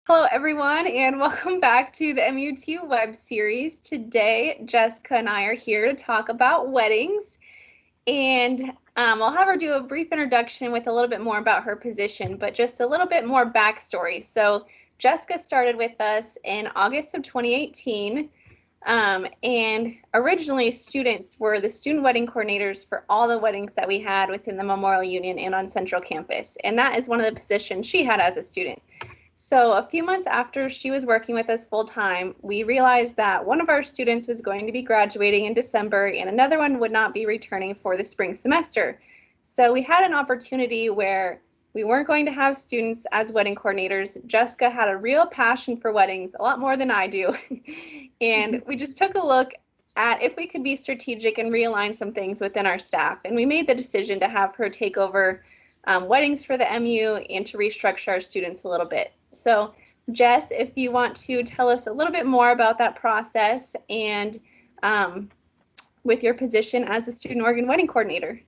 Hello, everyone, and welcome back to the MUT web series. Today, Jessica and I are here to talk about weddings, and I'll have her do a brief introduction with a little bit more about her position, but just a little bit more backstory. So, Jessica started with us in August of 2018, and originally students were the student wedding coordinators for all the weddings that we had within the Memorial Union and on Central Campus, and that is one of the positions she had as a student. So a few months after she was working with us full time, we realized that one of our students was going to be graduating in December and another one would not be returning for the spring semester. So we had an opportunity where we weren't going to have students as wedding coordinators. Jessica had a real passion for weddings, a lot more than I do. And we just took a look at if we could be strategic and realign some things within our staff. And we made the decision to have her take over weddings for the MU and to restructure our students a little bit. So Jess, if you want to tell us a little bit more about that process and with your position as a student organ wedding coordinator.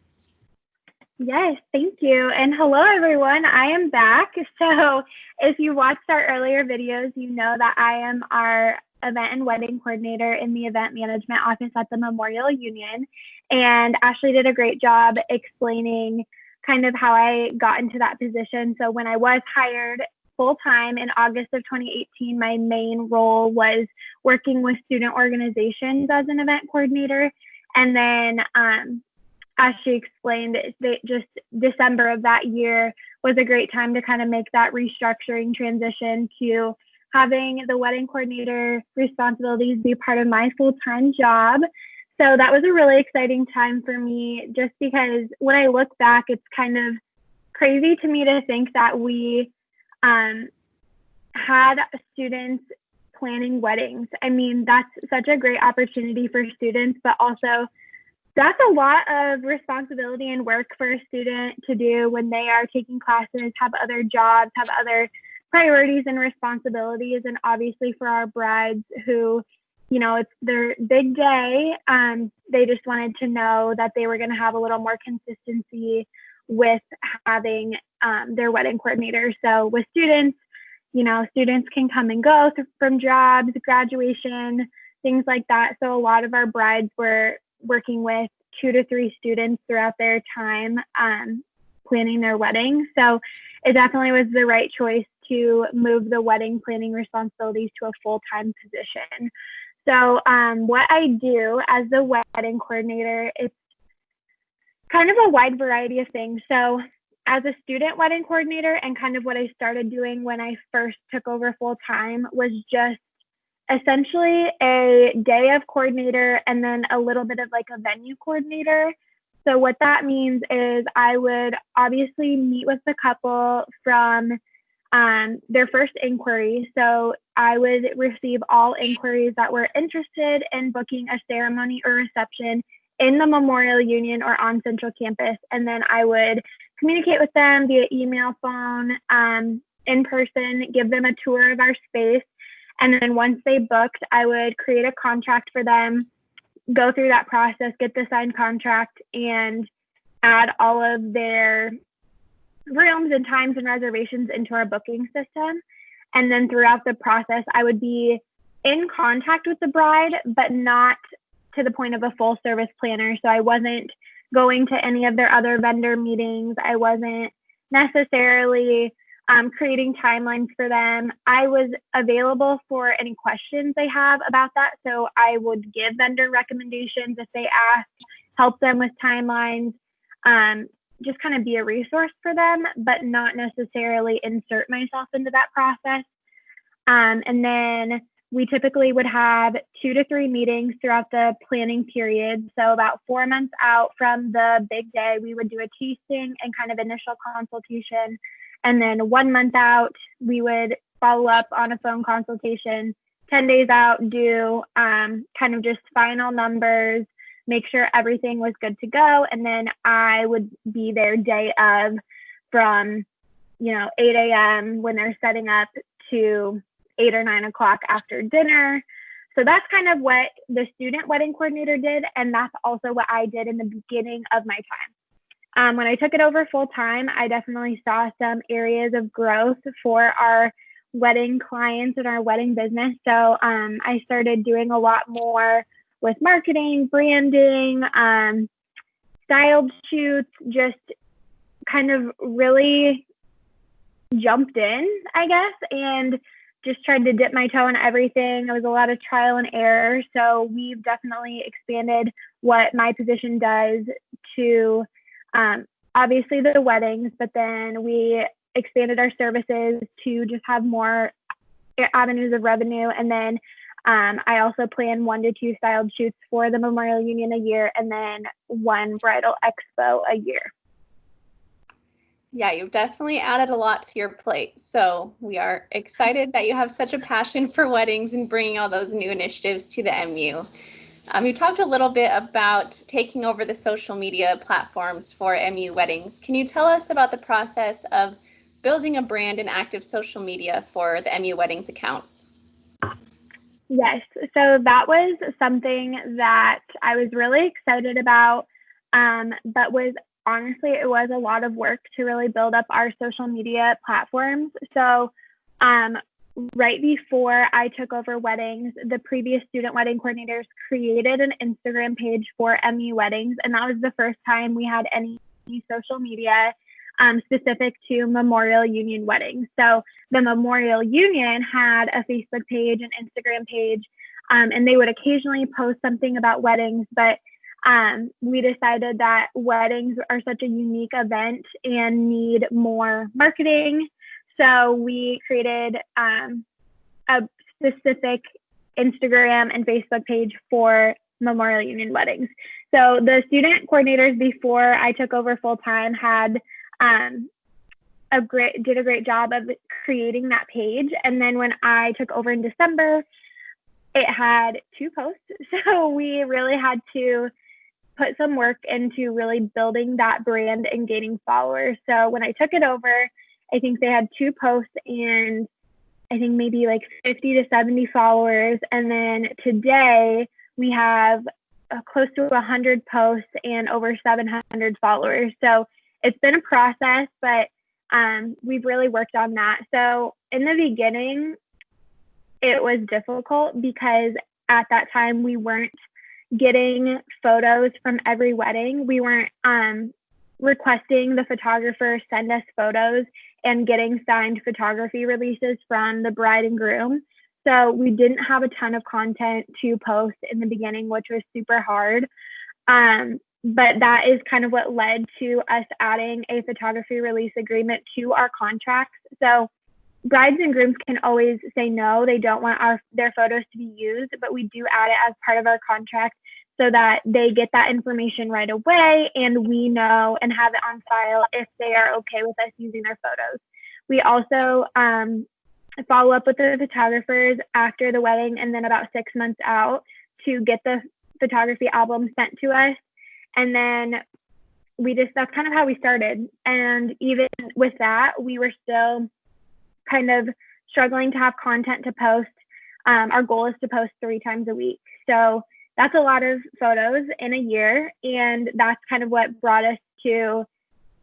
Yes, thank you. And hello, everyone. I am back. So if you watched our earlier videos, you know that I am our event and wedding coordinator in the event management office at the Memorial Union. And Ashley did a great job explaining kind of how I got into that position. So when I was hired full-time in August of 2018, my main role was working with student organizations as an event coordinator. And then as she explained, just December of that year was a great time to kind of make that restructuring transition to having the wedding coordinator responsibilities be part of my full-time job. So that was a really exciting time for me, just because when I look back, it's kind of crazy to me to think that we had students planning weddings. I mean, that's such a great opportunity for students, but also that's a lot of responsibility and work for a student to do when they are taking classes, have other jobs, have other priorities and responsibilities. And obviously for our brides who, you know, it's their big day, they just wanted to know that they were going to have a little more consistency with having their wedding coordinator. So with students, you know, students can come and go from jobs, graduation, things like that. So a lot of our brides were working with 2 to 3 students throughout their time planning their wedding. So it definitely was the right choice to move the wedding planning responsibilities to a full-time position. So what I do as the wedding coordinator, it's kind of a wide variety of things. So as a student wedding coordinator, and kind of what I started doing when I first took over full-time was just essentially a day of coordinator and then a little bit of like a venue coordinator. So what that means is I would obviously meet with the couple from their first inquiry. So I would receive all inquiries that were interested in booking a ceremony or reception in the Memorial Union or on Central Campus. And then I would communicate with them via email, phone, in person, give them a tour of our space. And then once they booked, I would create a contract for them, go through that process, get the signed contract, and add all of their rooms and times and reservations into our booking system. And then throughout the process, I would be in contact with the bride, but not to the point of a full service planner. So I wasn't going to any of their other vendor meetings. I wasn't necessarily creating timelines for them. I was available for any questions they have about that. So I would give vendor recommendations if they asked, help them with timelines, just kind of be a resource for them, but not necessarily insert myself into that process. And then we typically would have 2 to 3 meetings throughout the planning period. So about 4 months out from the big day, we would do a tasting and kind of initial consultation. And then 1 month out, we would follow up on a phone consultation. 10 days out, do kind of just final numbers, make sure everything was good to go. And then I would be there day of from, 8 a.m. when they're setting up to 8 or 9 o'clock after dinner. So that's kind of what the student wedding coordinator did. And that's also what I did in the beginning of my time. When I took it over full time, I definitely saw some areas of growth for our wedding clients in our wedding business. So I started doing a lot more with marketing, branding, styled shoots, just kind of really jumped in, I guess, and just tried to dip my toe in everything. It was a lot of trial and error. So we've definitely expanded what my position does to obviously the weddings, but then we expanded our services to just have more avenues of revenue. And then I also plan 1 to 2 styled shoots for the Memorial Union a year, and then 1 bridal expo a year. Yeah, you've definitely added a lot to your plate. So we are excited that you have such a passion for weddings and bringing all those new initiatives to the MU. You talked a little bit about taking over the social media platforms for MU weddings. Can you tell us about the process of building a brand and active social media for the MU weddings accounts? Yes, so that was something that I was really excited about, but honestly, it was a lot of work to really build up our social media platforms. So right before I took over weddings, the previous student wedding coordinators created an Instagram page for MU weddings, and that was the first time we had any social media specific to Memorial Union weddings. So the Memorial Union had a Facebook page, an Instagram page, and they would occasionally post something about weddings, but we decided that weddings are such a unique event and need more marketing. So we created a specific Instagram and Facebook page for Memorial Union weddings. So the student coordinators before I took over full time had did a great job of creating that page. And then when I took over in December, it had 2 posts. So we really had to put some work into really building that brand and gaining followers. So when I took it over, I think they had 2 posts and I think maybe like 50 to 70 followers. And then today we have close to 100 posts and over 700 followers. So it's been a process, but we've really worked on that. So in the beginning, it was difficult because at that time we weren't getting photos from every wedding. We weren't requesting the photographer send us photos and getting signed photography releases from the bride and groom. So we didn't have a ton of content to post in the beginning, which was super hard. But that is kind of what led to us adding a photography release agreement to our contracts. So brides and grooms can always say no, they don't want their photos to be used, but we do add it as part of our contract so that they get that information right away and we know and have it on file if they are okay with us using their photos. We also follow up with the photographers after the wedding and then about 6 months out to get the photography album sent to us. And then that's kind of how we started. And even with that, we were still kind of struggling to have content to post. Our goal is to post 3 times a week. So that's a lot of photos in a year. And that's kind of what brought us to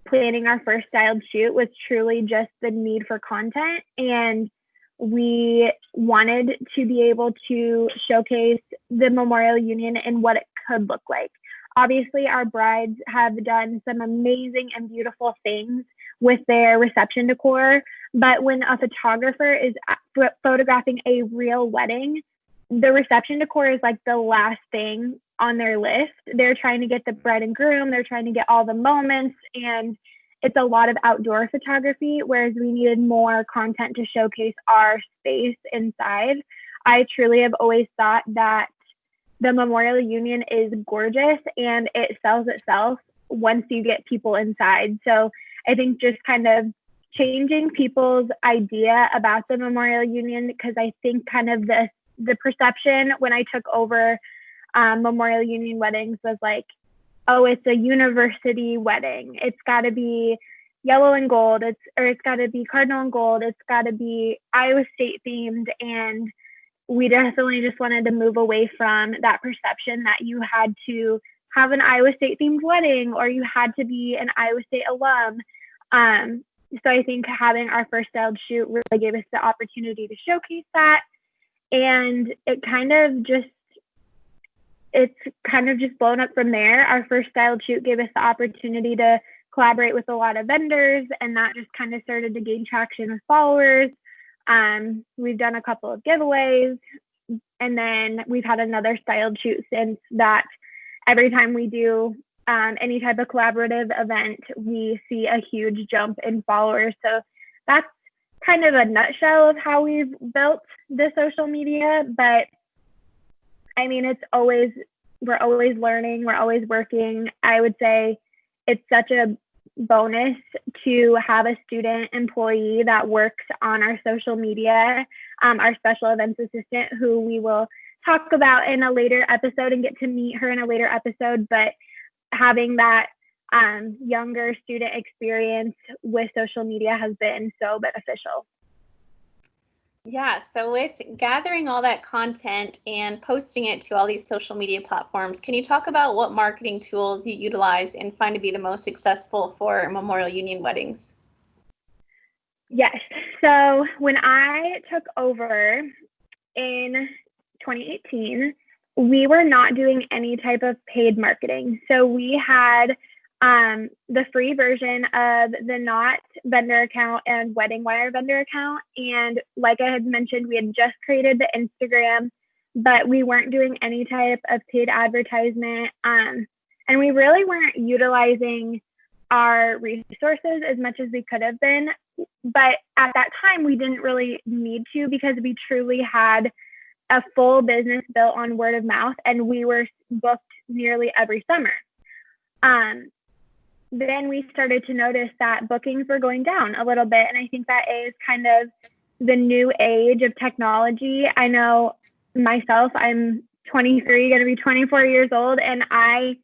planning our first styled shoot, was truly just the need for content. And we wanted to be able to showcase the Memorial Union and what it could look like. Obviously, our brides have done some amazing and beautiful things with their reception decor, but when a photographer is photographing a real wedding, the reception decor is like the last thing on their list. They're trying to get the bride and groom, they're trying to get all the moments, and it's a lot of outdoor photography, whereas we needed more content to showcase our space inside. I truly have always thought that the Memorial Union is gorgeous and it sells itself once you get people inside. So I think just kind of changing people's idea about the Memorial Union, because I think kind of the perception when I took over Memorial Union weddings was like, oh, it's a university wedding. It's got to be yellow and gold. It's got to be cardinal and gold. It's got to be Iowa State themed. And we definitely just wanted to move away from that perception that you had to have an Iowa State themed wedding or you had to be an Iowa State alum. So I think having our first styled shoot really gave us the opportunity to showcase that. And it's kind of just blown up from there. Our first styled shoot gave us the opportunity to collaborate with a lot of vendors, and that just kind of started to gain traction with followers. We've done a couple of giveaways, and then we've had another styled shoot since that. Every time we do any type of collaborative event, we see a huge jump in followers. So that's kind of a nutshell of how we've built the social media. But I mean, we're always learning, we're always working. I would say it's such a bonus to have a student employee that works on our social media, our special events assistant, who we will talk about in a later episode and get to meet her in a later episode. But having that younger student experience with social media has been so beneficial. Yeah, so with gathering all that content and posting it to all these social media platforms, can you talk about what marketing tools you utilize and find to be the most successful for Memorial Union weddings? Yes. So when I took over in 2018, we were not doing any type of paid marketing. So we had the free version of the Knot vendor account and Wedding Wire vendor account. And like I had mentioned, we had just created the Instagram, but we weren't doing any type of paid advertisement. And we really weren't utilizing our resources as much as we could have been. But at that time, we didn't really need to, because we truly had a full business built on word of mouth, and we were booked nearly every summer. Then we started to notice that bookings were going down a little bit. And I think that is kind of the new age of technology. I know myself, I'm 23, going to be 24 years old, and I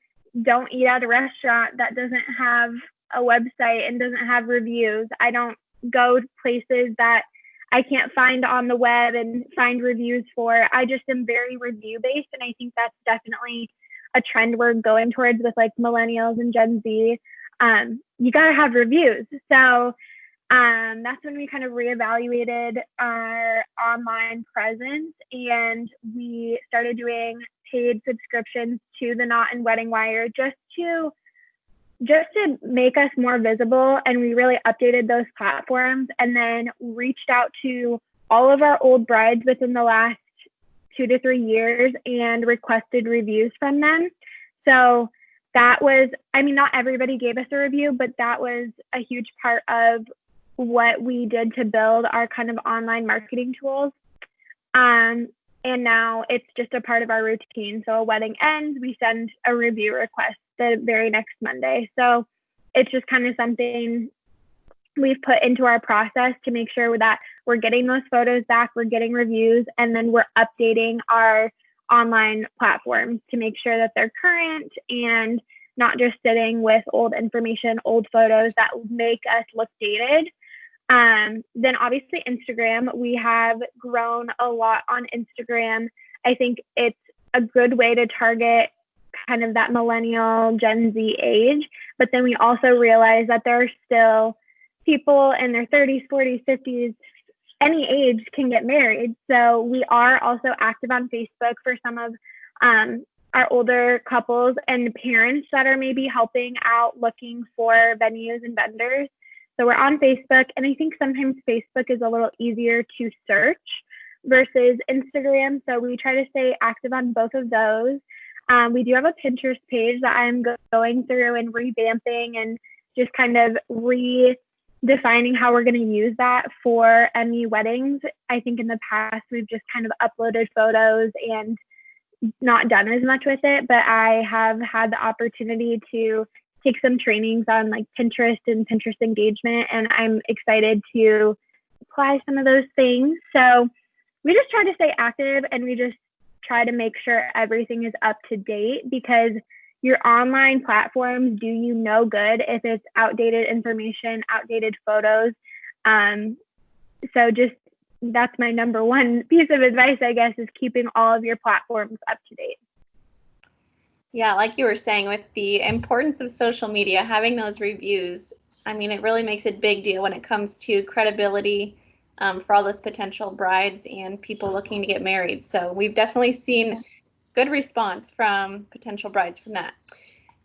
don't eat at a restaurant that doesn't have a website and doesn't have reviews. I don't go to places that I can't find on the web and find reviews for. I just am very review based. And I think that's definitely a trend we're going towards with like millennials and Gen Z. You got to have reviews. So that's when we kind of reevaluated our online presence, and we started doing paid subscriptions to the Knot and Wedding Wire just to make us more visible. And we really updated those platforms, and then reached out to all of our old brides within the last 2 to 3 years and requested reviews from them. So that was, I mean, not everybody gave us a review, but that was a huge part of what we did to build our kind of online marketing tools. And now it's just a part of our routine. So a wedding ends, we send a review request the very next Monday. So it's just kind of something we've put into our process to make sure that we're getting those photos back, we're getting reviews, and then we're updating our online platforms to make sure that they're current and not just sitting with old information, old photos that make us look dated. Then obviously Instagram, we have grown a lot on Instagram. I think it's a good way to target kind of that millennial Gen Z age. But then we also realize that there are still people in their 30s, 40s, 50s, any age can get married. So we are also active on Facebook for some of our older couples and parents that are maybe helping out looking for venues and vendors. So we're on Facebook, and I think sometimes Facebook is a little easier to search versus Instagram. So we try to stay active on both of those. We do have a Pinterest page that I'm going through and revamping and just kind of redefining how we're going to use that for MU weddings. I think in the past, we've just kind of uploaded photos and not done as much with it, but I have had the opportunity to take some trainings on like Pinterest and Pinterest engagement, and I'm excited to apply some of those things. So we just try to stay active, and we just try to make sure everything is up to date, because your online platforms do you no good if it's outdated information, outdated photos. So just that's my number one piece of advice, I guess, is keeping all of your platforms up to date. Yeah, like you were saying, with the importance of social media, having those reviews I mean, it really makes a big deal when it comes to credibility for all those potential brides and people looking to get married. So we've definitely seen good response from potential brides from that.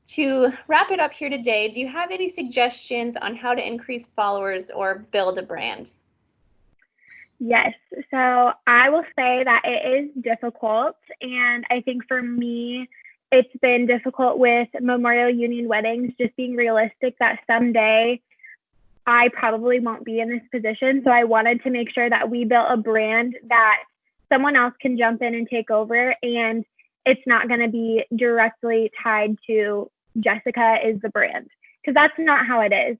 To wrap it up here today, do you have any suggestions on how to increase followers or build a brand? Yes. So I will say that it is difficult. And I think for me, it's been difficult with Memorial Union weddings, just being realistic that someday I probably won't be in this position. So I wanted to make sure that we built a brand that someone else can jump in and take over. And it's not going to be directly tied to Jessica is the brand, because that's not how it is.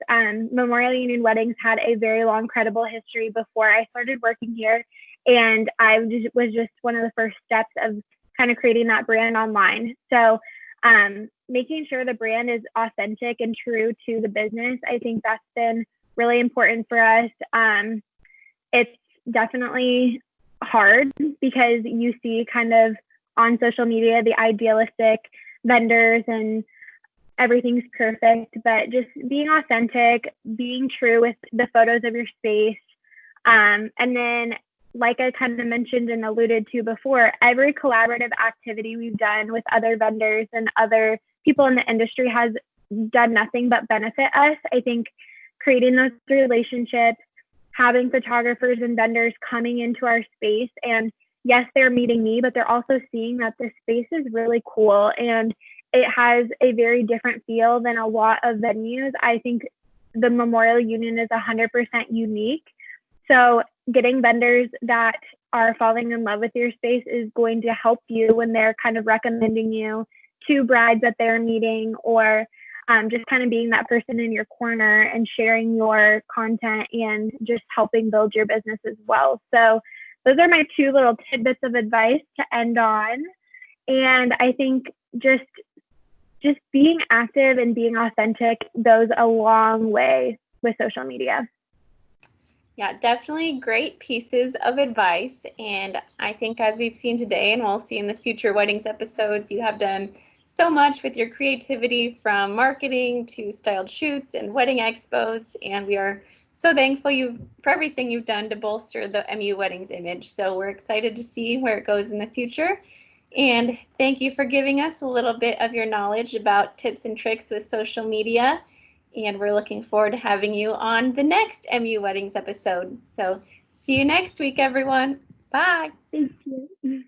Memorial Union Weddings had a very long, credible history before I started working here. And was just one of the first steps of kind of creating that brand online. So making sure the brand is authentic and true to the business, I think that's been really important for us. It's definitely hard because you see kind of on social media the idealistic vendors and everything's perfect, but just being authentic, being true with the photos of your space. And then, like I kind of mentioned and alluded to before, every collaborative activity we've done with other vendors and other people in the industry has done nothing but benefit us. I think creating those relationships, having photographers and vendors coming into our space, and yes, they're meeting me, but they're also seeing that this space is really cool and it has a very different feel than a lot of venues. I think the Memorial Union is 100% unique. So getting vendors that are falling in love with your space is going to help you when they're kind of recommending you to brides that they're meeting, or just kind of being that person in your corner and sharing your content and just helping build your business as well. So those are my two little tidbits of advice to end on. And I think just being active and being authentic goes a long way with social media. Yeah, definitely great pieces of advice. And I think as we've seen today and we'll see in the future weddings episodes, you have done so much with your creativity, from marketing to styled shoots and wedding expos. And we are so thankful for everything you've done to bolster the MU Weddings image. So we're excited to see where it goes in the future. And thank you for giving us a little bit of your knowledge about tips and tricks with social media. And we're looking forward to having you on the next MU Weddings episode. So see you next week, everyone. Bye. Thank you.